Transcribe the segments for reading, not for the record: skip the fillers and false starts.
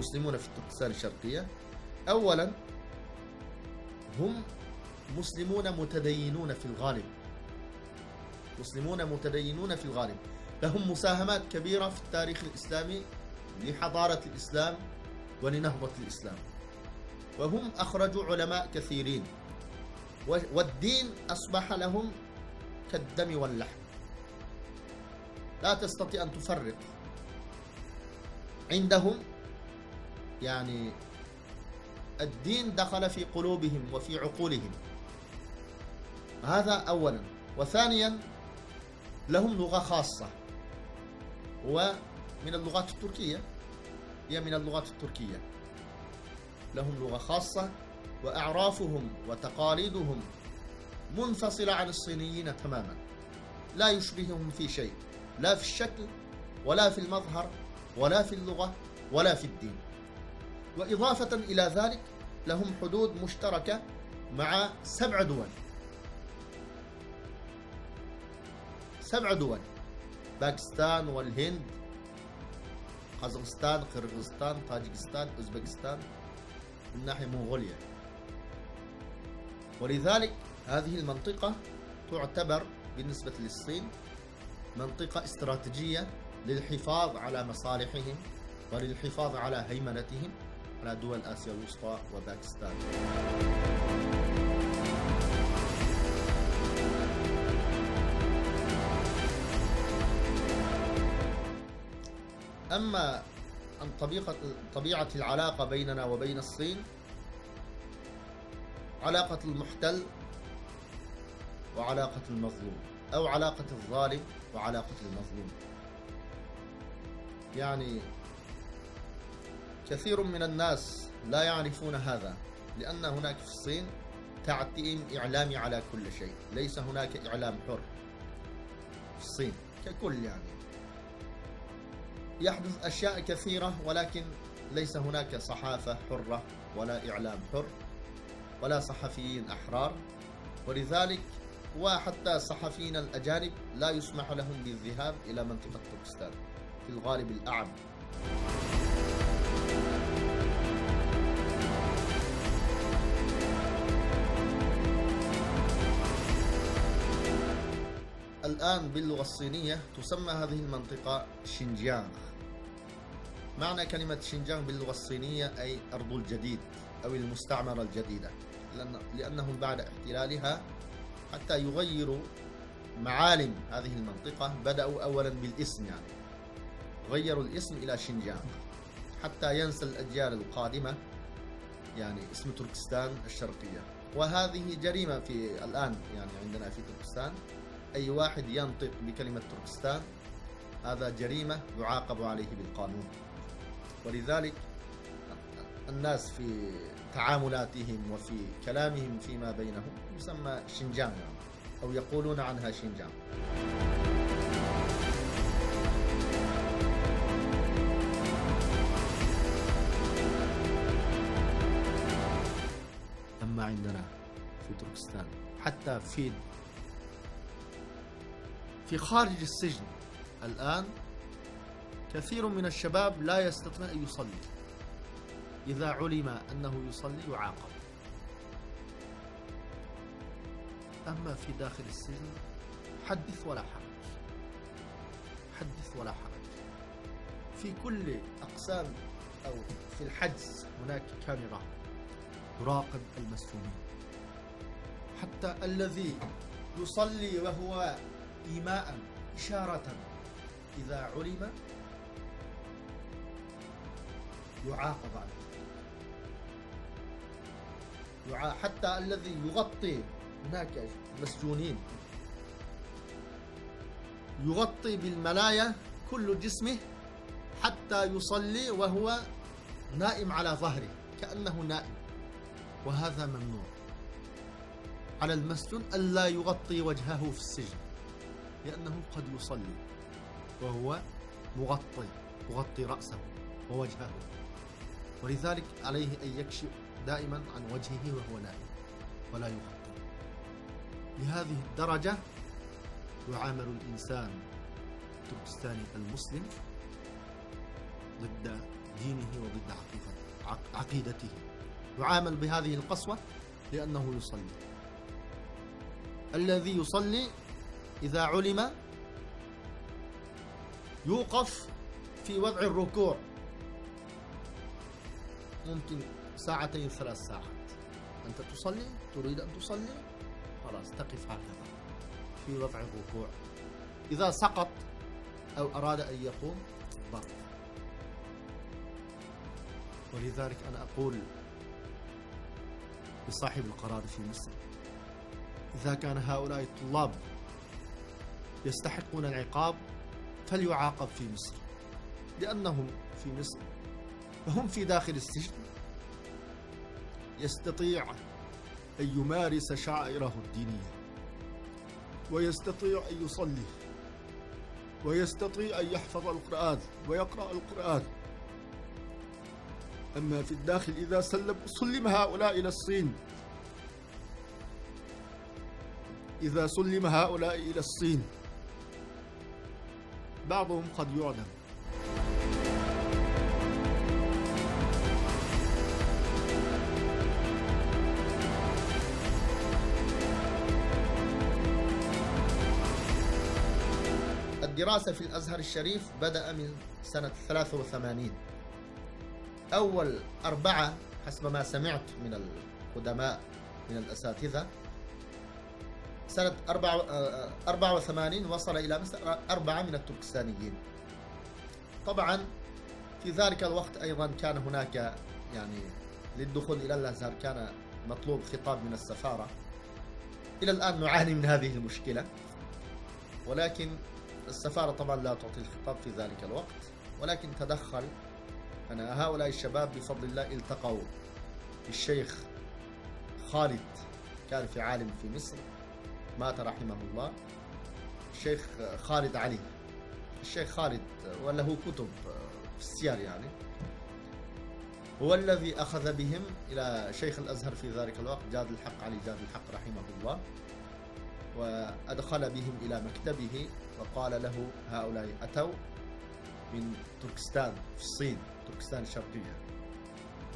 المسلمون في تركستان الشرقية؟ أولا هم مسلمون متدينون في الغالب، مسلمون متدينون في الغالب، لهم مساهمات كبيرة في التاريخ الإسلامي لحضارة الإسلام ولنهضة الإسلام، وهم أخرجوا علماء كثيرين، والدين أصبح لهم كالدم واللحم، لا تستطيع أن تفرق عندهم. يعني الدين دخل في قلوبهم وفي عقولهم، هذا أولا. وثانيا لهم لغة خاصة، ومن اللغات التركية، هي من اللغات التركية، لهم لغة خاصة، وأعرافهم وتقاليدهم منفصلة عن الصينيين تماما، لا يشبههم في شيء، لا في الشكل ولا في المظهر ولا في اللغة ولا في الدين. وإضافة إلى ذلك لهم حدود مشتركة مع 7 دول، 7 دول: باكستان والهند، قزاقستان، قرغيزستان، طاجكستان، أوزبكستان، من ناحية منغوليا. ولذلك هذه المنطقة تعتبر بالنسبة للصين منطقة استراتيجية للحفاظ على مصالحهم وللحفاظ على هيمنتهم على دول آسيا الوسطى وباكستان. أما عن طبيعة العلاقة بيننا وبين الصين، علاقة المحتل وعلاقة المظلوم، أو علاقة الظالم وعلاقة المظلوم. يعني كثير من الناس لا يعرفون هذا، لأن هناك في الصين تعتيم إعلامي على كل شيء، ليس هناك إعلام حر في الصين ككل. يعني يحدث أشياء كثيرة، ولكن ليس هناك صحافة حرة ولا إعلام حر ولا صحفيين أحرار. ولذلك وحتى الصحفيين الأجانب لا يسمح لهم بالذهاب إلى منطقة تركستان في الغالب الأعم. الآن باللغة الصينية تسمى هذه المنطقة شينجيانغ. معنى كلمة شينجيانغ باللغة الصينية أي أرض الجديد أو المستعمرة الجديدة، لأنهم بعد احتلالها حتى يغيروا معالم هذه المنطقة بدأوا أولا بالاسم، يعني غيروا الاسم إلى شينجيانغ حتى ينسى الأجيال القادمة يعني اسم تركستان الشرقية. وهذه جريمة في الآن يعني عندنا في تركستان، أي واحد ينطق بكلمة تركستان هذا جريمة يعاقب عليه بالقانون. ولذلك الناس في تعاملاتهم وفي كلامهم فيما بينهم يسمى شينجيانغ، أو يقولون عنها شينجيانغ. أما عندنا في تركستان حتى في خارج السجن الآن كثير من الشباب لا يستطيع أن يصلي، إذا علم أنه يصلي يعاقب. أما في داخل السجن حدث ولا حرج، حدث ولا حرج. في كل أقسام أو في الحجز هناك كاميرا تراقب المسجونين، حتى الذي يصلي وهو إيماء إشارة إذا علم يعاقب عليه. حتى الذي يغطي، هناك مسجونين يغطي بالملاية كل جسمه حتى يصلي وهو نائم على ظهره كأنه نائم، وهذا ممنوع. على المسجون ألا يغطي وجهه في السجن، لأنه قد يصلي وهو مغطي رأسه ووجهه، ولذلك عليه أن يكشف دائما عن وجهه وهو نائم ولا يغطي. لهذه الدرجة يعامل الإنسان التركستاني المسلم ضد دينه وضد عقيدته، يعامل بهذه القسوة لأنه يصلي. الذي يصلي إذا علم يوقف في وضع الركوع ممكن 2 3 ساعات. أنت تصلي، تريد أن تصلي، خلاص تقف هكذا في وضع الركوع. إذا سقط أو أراد أن يقوم ضرب. ولذلك أنا أقول لصاحب القرار في مصر: إذا كان هؤلاء الطلاب يستحقون العقاب فليعاقب في مصر، لأنهم في مصر فهم في داخل السجن يستطيع أن يمارس شعائره الدينية، ويستطيع أن يصلي، ويستطيع أن يحفظ القرآن ويقرأ القرآن. أما في الداخل إذا سلم هؤلاء إلى الصين، إذا سلم هؤلاء إلى الصين بعضهم قد يعدم. الدراسة في الأزهر الشريف بدأ من سنة 83. أول 4 حسب ما سمعت من القدماء من الأساتذة سنة 84 وصل إلى مصر 4 من التركستانيين. طبعا في ذلك الوقت أيضا كان هناك يعني للدخول إلى الأزهر كان مطلوب خطاب من السفارة. إلى الآن نعاني من هذه المشكلة، ولكن السفارة طبعا لا تعطي الخطاب في ذلك الوقت. ولكن تدخل أنا هؤلاء الشباب بفضل الله التقوا بالشيخ خالد، كان في عالم في مصر مات رحمه الله، الشيخ خالد علي. الشيخ خالد وله كتب في السير يعني، هو الذي أخذ بهم إلى شيخ الأزهر في ذلك الوقت جاد الحق علي جاد الحق رحمه الله، وأدخل بهم إلى مكتبه وقال له: هؤلاء أتوا من تركستان في الصين، تركستان الشرقية،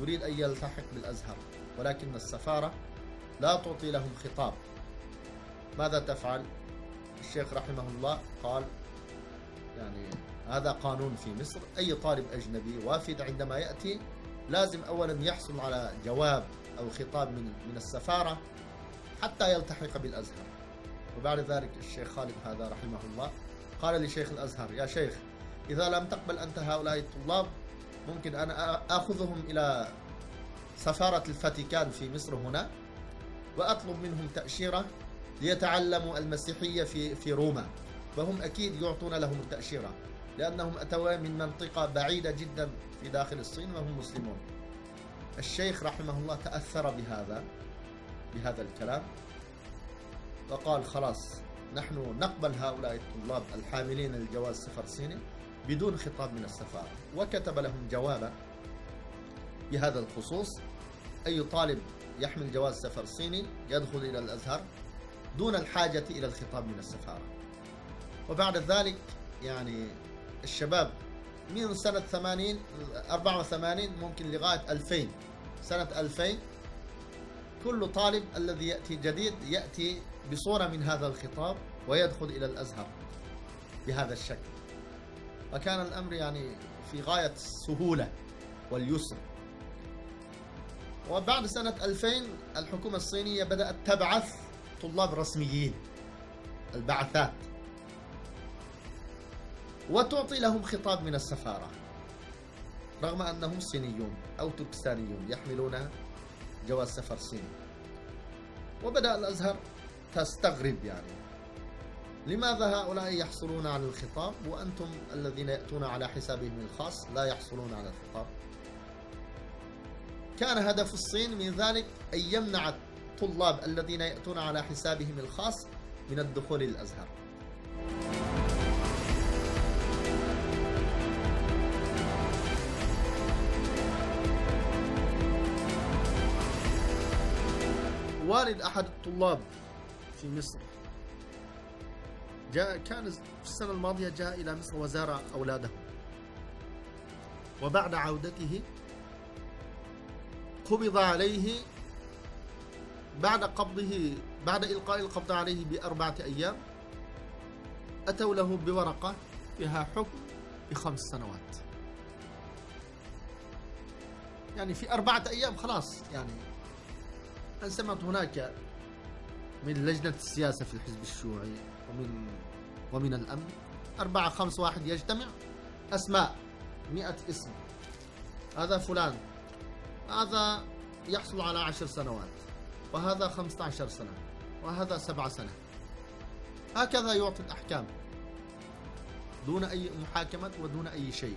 يريد أن يلتحق بالأزهر، ولكن السفارة لا تعطي لهم خطاب، ماذا تفعل؟ الشيخ رحمه الله قال: يعني هذا قانون في مصر، أي طالب أجنبي وافد عندما يأتي لازم أولا يحصل على جواب أو خطاب من السفارة حتى يلتحق بالأزهر. وبعد ذلك الشيخ خالد هذا رحمه الله قال لشيخ الأزهر: يا شيخ، إذا لم تقبل أنت هؤلاء الطلاب ممكن أنا أخذهم إلى سفارة الفاتيكان في مصر هنا وأطلب منهم تأشيرة ليتعلموا المسيحية في روما، فهم أكيد يعطون لهم التأشيرة لأنهم أتوا من منطقة بعيدة جدا في داخل الصين وهم مسلمون. الشيخ رحمه الله تأثر بهذا الكلام وقال: خلاص نحن نقبل هؤلاء الطلاب الحاملين الجواز سفر صيني بدون خطاب من السفارة. وكتب لهم جوابا بهذا الخصوص: أي طالب يحمل جواز سفر صيني يدخل إلى الأزهر دون الحاجة إلى الخطاب من السفارة. وبعد ذلك يعني الشباب من سنة 84 ممكن لغاية 2000 سنة 2000 كل طالب الذي يأتي جديد يأتي بصورة من هذا الخطاب ويدخل إلى الأزهر بهذا الشكل، وكان الأمر يعني في غاية السهولة واليسر. وبعد سنة 2000 الحكومة الصينية بدأت تبعث طلاب رسميين، البعثات، وتعطي لهم خطاب من السفارة رغم أنهم صينيون أو تركستانيون يحملون جواز سفر صيني. وبدأ الأزهر تستغرب يعني لماذا هؤلاء يحصلون على الخطاب وأنتم الذين يأتون على حسابهم الخاص لا يحصلون على الخطاب. كان هدف الصين من ذلك أن يمنع الطلاب الذين يأتون على حسابهم الخاص من الدخول للأزهر. والد أحد الطلاب في مصر كان في السنة الماضية جاء إلى مصر وزار أولاده، وبعد عودته قبض عليه بعد إلقاء القبض عليه ب4 أيام. أتوا له بورقة فيها حكم ب5 سنوات. يعني في 4 أيام خلاص. يعني أنا سمعت هناك من لجنة السياسة في الحزب الشيوعي ومن الأمن 4-5 واحد يجتمع، أسماء 100 اسم، هذا فلان، هذا يحصل على 10 سنوات، وهذا 15 سنة، وهذا 7 سنة. هكذا يعطي الأحكام دون أي محاكمة ودون أي شيء.